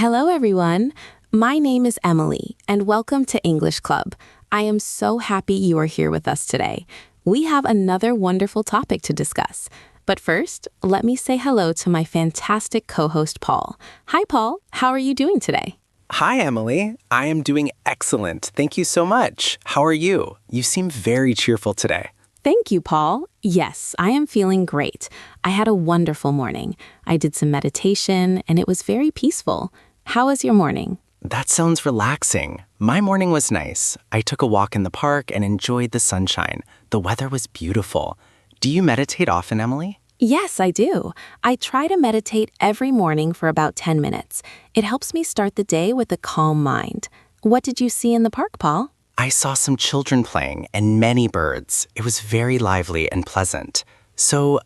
Hello, everyone. My name is Emily, and welcome to English Club. I am so happy you are here with us today. We have another wonderful topic to discuss. But first, let me say hello to my fantastic co-host, Paul. Hi, Paul. How are you doing today? Hi, Emily. I am doing excellent. Thank you so much. How are you? You seem very cheerful today. Thank you, Paul. Yes, I am feeling great. I had a wonderful morning. I did some meditation, and it was very peaceful. How was your morning? That sounds relaxing. My morning was nice. I took a walk in the park and enjoyed the sunshine. The weather was beautiful. Do you meditate often, Emily? Yes, I do. I try to meditate every morning for about 10 minutes. It helps me start the day with a calm mind. What did you see in the park, Paul? I saw some children playing and many birds. It was very lively and pleasant. So,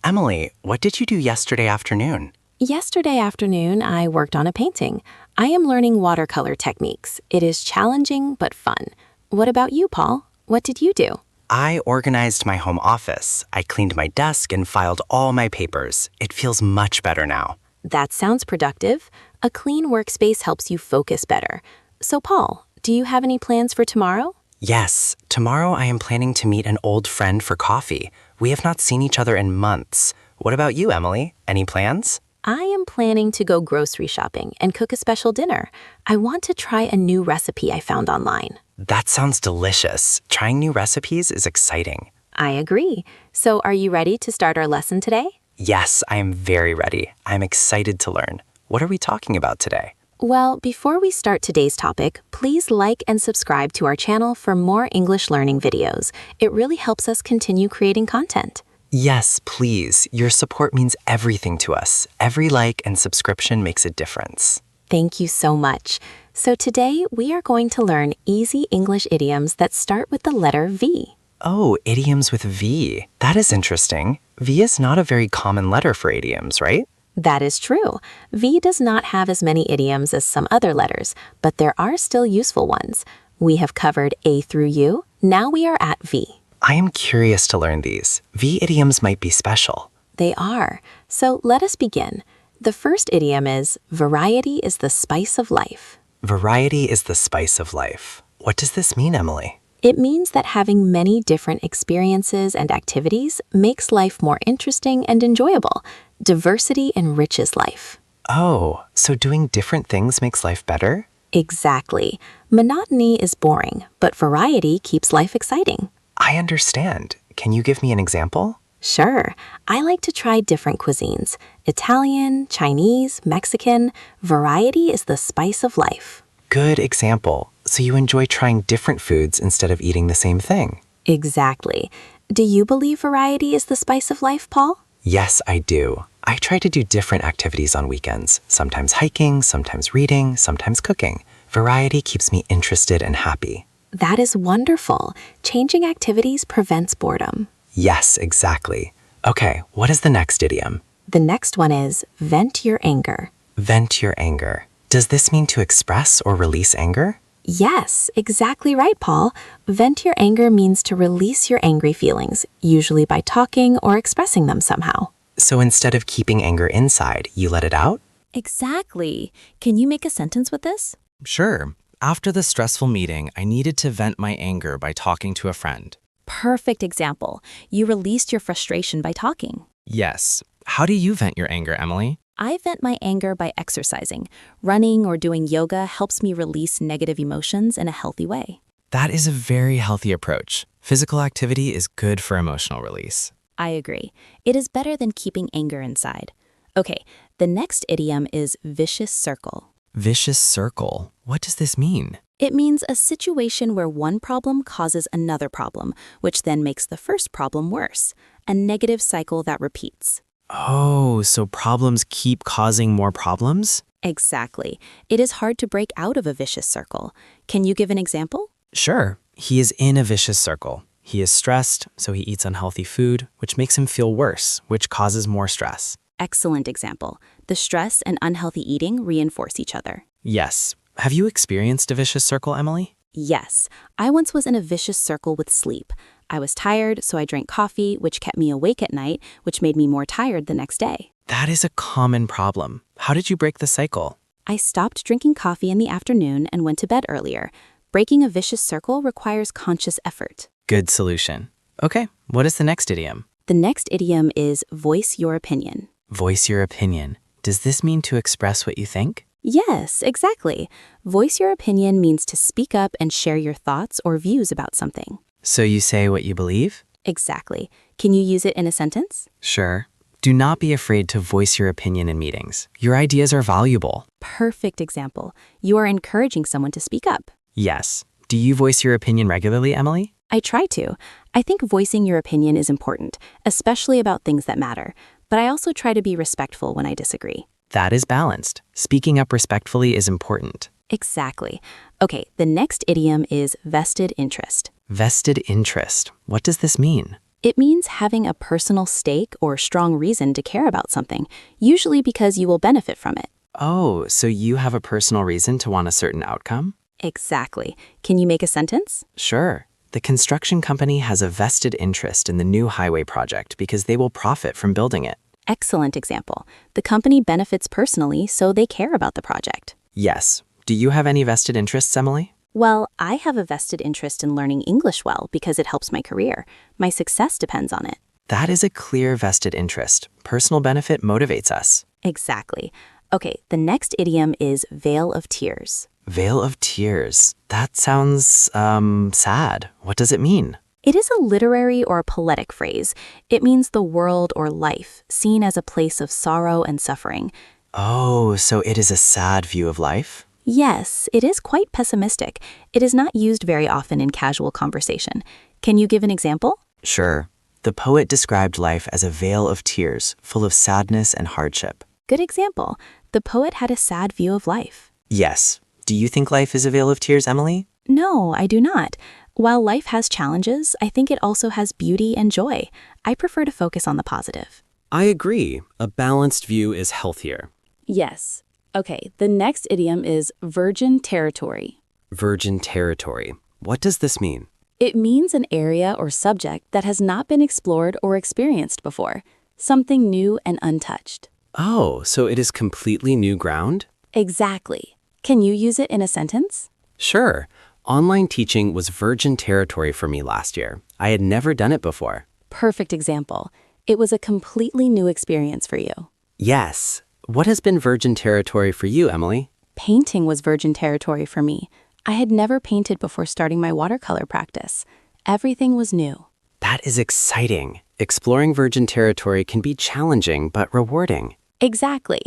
Emily, what did you do yesterday afternoon? Yesterday afternoon, I worked on a painting. I am learning watercolor techniques. It is challenging but fun. What about you, Paul? What did you do? I organized my home office. I cleaned my desk and filed all my papers. It feels much better now. That sounds productive. A clean workspace helps you focus better. So, Paul, do you have any plans for tomorrow? Yes, tomorrow I am planning to meet an old friend for coffee. We have not seen each other in months. What about you, Emily? Any plans? I am planning to go grocery shopping and cook a special dinner. I want to try a new recipe I found online. That sounds delicious. Trying new recipes is exciting. I agree. So are you ready to start our lesson today? Yes, I am very ready. I'm excited to learn. What are we talking about today? Well, before we start today's topic, please like and subscribe to our channel for more English learning videos. It really helps us continue creating content. Yes, please. Your support means everything to us. Every like and subscription makes a difference. Thank you so much. So today we are going to learn easy English idioms that start with the letter V. Oh, idioms with V. That is interesting. V is not a very common letter for idioms, right? That is true. V does not have as many idioms as some other letters, but there are still useful ones. We have covered A through U. Now we are at V. I am curious to learn these. V idioms might be special. They are. So let us begin. The first idiom is, variety is the spice of life. Variety is the spice of life. What does this mean, Emily? It means that having many different experiences and activities makes life more interesting and enjoyable. Diversity enriches life. Oh, so doing different things makes life better? Exactly. Monotony is boring, but variety keeps life exciting. I understand. Can you give me an example? Sure. I like to try different cuisines. Italian, Chinese, Mexican. Variety is the spice of life. Good example. So you enjoy trying different foods instead of eating the same thing. Exactly. Do you believe variety is the spice of life, Paul? Yes, I do. I try to do different activities on weekends. Sometimes hiking, sometimes reading, sometimes cooking. Variety keeps me interested and happy. That is wonderful. Changing activities prevents boredom. Yes, exactly. Okay, what is the next idiom? The next one is vent your anger. Vent your anger. Does this mean to express or release anger? Yes, exactly right, Paul. Vent your anger means to release your angry feelings, usually by talking or expressing them somehow. So instead of keeping anger inside, you let it out? Exactly. Can you make a sentence with this? Sure. After the stressful meeting, I needed to vent my anger by talking to a friend. Perfect example. You released your frustration by talking. Yes. How do you vent your anger, Emily? I vent my anger by exercising. Running or doing yoga helps me release negative emotions in a healthy way. That is a very healthy approach. Physical activity is good for emotional release. I agree. It is better than keeping anger inside. Okay, the next idiom is vicious circle. Vicious circle. What does this mean? It means a situation where one problem causes another problem, which then makes the first problem worse. A negative cycle that repeats. Oh, so problems keep causing more problems? Exactly. It is hard to break out of a vicious circle. Can you give an example? Sure. He is in a vicious circle. He is stressed, so he eats unhealthy food, which makes him feel worse, which causes more stress. Excellent example. The stress and unhealthy eating reinforce each other. Yes. Have you experienced a vicious circle, Emily? Yes. I once was in a vicious circle with sleep. I was tired, so I drank coffee, which kept me awake at night, which made me more tired the next day. That is a common problem. How did you break the cycle? I stopped drinking coffee in the afternoon and went to bed earlier. Breaking a vicious circle requires conscious effort. Good solution. Okay, what is the next idiom? The next idiom is voice your opinion. Voice your opinion. Does this mean to express what you think? Yes, exactly. Voice your opinion means to speak up and share your thoughts or views about something. So you say what you believe? Exactly. Can you use it in a sentence? Sure. Do not be afraid to voice your opinion in meetings. Your ideas are valuable. Perfect example. You are encouraging someone to speak up. Yes. Do you voice your opinion regularly, Emily? I try to. I think voicing your opinion is important, especially about things that matter. But I also try to be respectful when I disagree. That is balanced. Speaking up respectfully is important. Exactly. Okay, the next idiom is vested interest. Vested interest. What does this mean? It means having a personal stake or strong reason to care about something, usually because you will benefit from it. Oh, so you have a personal reason to want a certain outcome? Exactly. Can you make a sentence? Sure. The construction company has a vested interest in the new highway project because they will profit from building it. Excellent example. The company benefits personally, so they care about the project. Yes. Do you have any vested interests, Emily? Well, I have a vested interest in learning English well because it helps my career. My success depends on it. That is a clear vested interest. Personal benefit motivates us. Exactly. Okay, the next idiom is veil of tears. Veil of tears. That sounds, sad. What does it mean? It is a literary or poetic phrase. It means the world or life, seen as a place of sorrow and suffering. Oh, so it is a sad view of life? Yes, it is quite pessimistic. It is not used very often in casual conversation. Can you give an example? Sure. The poet described life as a veil of tears, full of sadness and hardship. Good example. The poet had a sad view of life. Yes. Do you think life is a veil of tears, Emily? No, I do not. While life has challenges, I think it also has beauty and joy. I prefer to focus on the positive. I agree. A balanced view is healthier. Yes. Okay, the next idiom is virgin territory. Virgin territory. What does this mean? It means an area or subject that has not been explored or experienced before, something new and untouched. Oh, so it is completely new ground? Exactly. Can you use it in a sentence? Sure. Online teaching was virgin territory for me last year. I had never done it before. Perfect example. It was a completely new experience for you. Yes. What has been virgin territory for you, Emily? Painting was virgin territory for me. I had never painted before starting my watercolor practice. Everything was new. That is exciting. Exploring virgin territory can be challenging but rewarding. Exactly.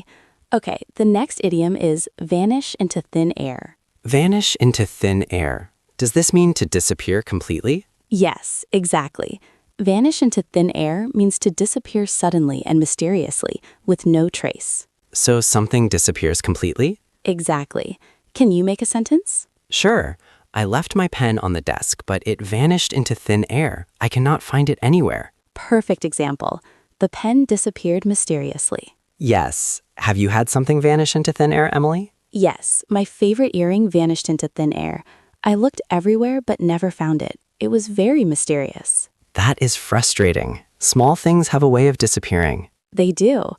Okay, the next idiom is vanish into thin air. Vanish into thin air. Does this mean to disappear completely? Yes, exactly. Vanish into thin air means to disappear suddenly and mysteriously with no trace. So something disappears completely? Exactly. Can you make a sentence? Sure. I left my pen on the desk, but it vanished into thin air. I cannot find it anywhere. Perfect example. The pen disappeared mysteriously. Yes. Have you had something vanish into thin air, Emily? Yes, my favorite earring vanished into thin air. I looked everywhere but never found it. It was very mysterious. That is frustrating. Small things have a way of disappearing. They do.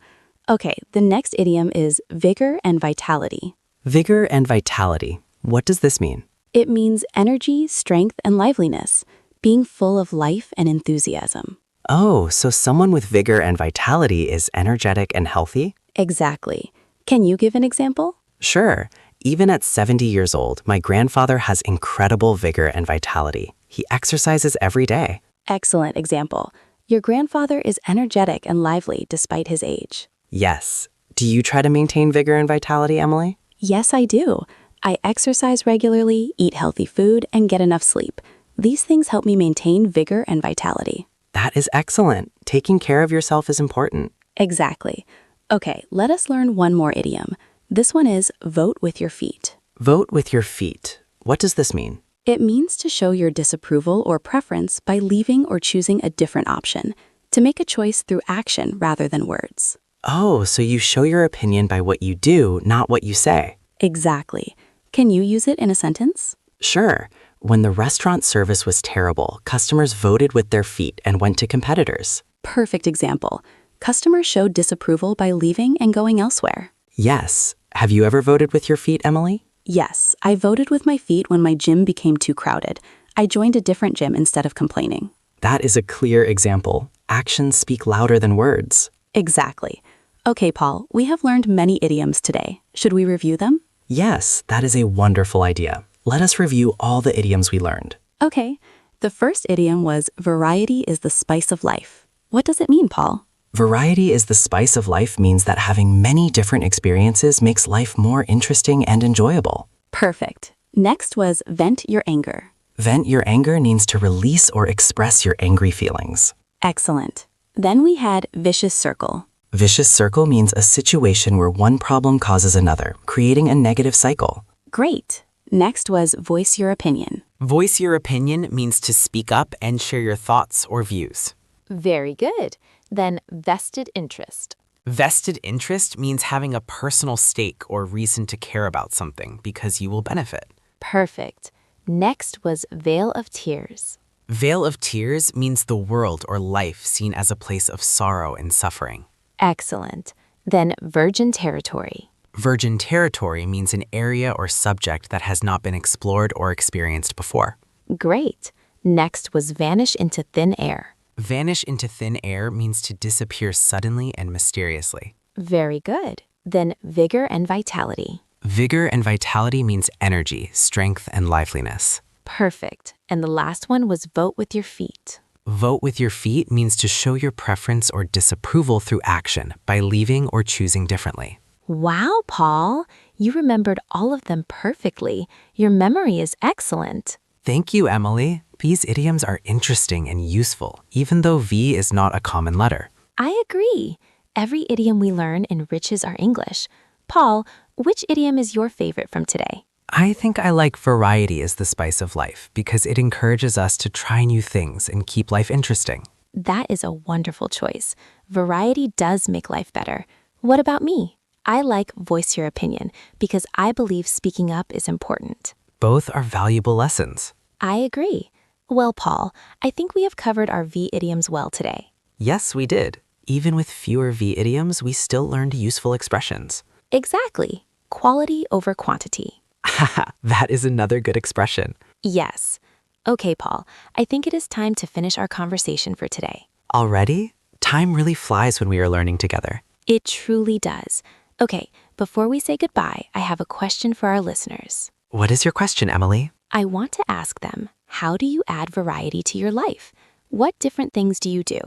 Okay, the next idiom is vigor and vitality. Vigor and vitality. What does this mean? It means energy, strength, and liveliness, being full of life and enthusiasm. Oh, so someone with vigor and vitality is energetic and healthy? Exactly. Can you give an example? Sure. Even at 70 years old, my grandfather has incredible vigor and vitality. He exercises every day. Excellent example. Your grandfather is energetic and lively despite his age. Yes. Do you try to maintain vigor and vitality, Emily? Yes, I do. I exercise regularly, eat healthy food, and get enough sleep. These things help me maintain vigor and vitality. That is excellent. Taking care of yourself is important. Exactly. Okay, let us learn one more idiom. This one is vote with your feet. Vote with your feet. What does this mean? It means to show your disapproval or preference by leaving or choosing a different option, to make a choice through action rather than words. Oh, so you show your opinion by what you do, not what you say. Exactly. Can you use it in a sentence? Sure. When the restaurant service was terrible, customers voted with their feet and went to competitors. Perfect example. Customers showed disapproval by leaving and going elsewhere. Yes. Have you ever voted with your feet, Emily? Yes, I voted with my feet when my gym became too crowded. I joined a different gym instead of complaining. That is a clear example. Actions speak louder than words. Exactly. Okay, Paul, we have learned many idioms today. Should we review them? Yes, that is a wonderful idea. Let us review all the idioms we learned. Okay. The first idiom was variety is the spice of life. What does it mean, Paul? Variety is the spice of life means that having many different experiences makes life more interesting and enjoyable. Perfect. Next was vent your anger. Vent your anger means to release or express your angry feelings. Excellent. Then we had vicious circle. Vicious circle means a situation where one problem causes another, creating a negative cycle. Great. Next was voice your opinion. Voice your opinion means to speak up and share your thoughts or views. Very good. Then vested interest. Vested interest means having a personal stake or reason to care about something because you will benefit. Perfect. Next was veil of tears. Veil of tears means the world or life seen as a place of sorrow and suffering. Excellent. Then virgin territory. Virgin territory means an area or subject that has not been explored or experienced before. Great. Next was vanish into thin air. Vanish into thin air means to disappear suddenly and mysteriously. Very good. Then vigor and vitality. Vigor and vitality means energy, strength, and liveliness. Perfect. And the last one was vote with your feet. Vote with your feet means to show your preference or disapproval through action by leaving or choosing differently. Wow, Paul. You remembered all of them perfectly. Your memory is excellent. Thank you, Emily. These idioms are interesting and useful, even though V is not a common letter. I agree. Every idiom we learn enriches our English. Paul, which idiom is your favorite from today? I think I like variety as the spice of life because it encourages us to try new things and keep life interesting. That is a wonderful choice. Variety does make life better. What about me? I like voice your opinion because I believe speaking up is important. Both are valuable lessons. I agree. Well, Paul, I think we have covered our V idioms well today. Yes, we did. Even with fewer V idioms, we still learned useful expressions. Exactly. Quality over quantity. Haha, that is another good expression. Yes. Okay, Paul, I think it is time to finish our conversation for today. Already? Time really flies when we are learning together. It truly does. Okay, before we say goodbye, I have a question for our listeners. What is your question, Emily? I want to ask them, how do you add variety to your life? What different things do you do?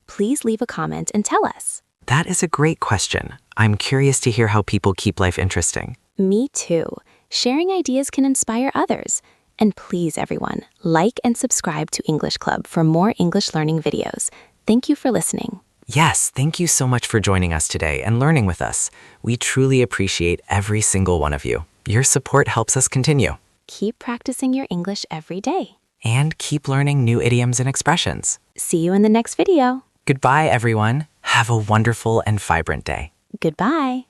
Please leave a comment and tell us. That is a great question. I'm curious to hear how people keep life interesting. Me too. Sharing ideas can inspire others. And please, everyone, like and subscribe to English Club for more English learning videos. Thank you for listening. Yes, thank you so much for joining us today and learning with us. We truly appreciate every single one of you. Your support helps us continue. Keep practicing your English every day. And keep learning new idioms and expressions. See you in the next video. Goodbye, everyone. Have a wonderful and vibrant day. Goodbye.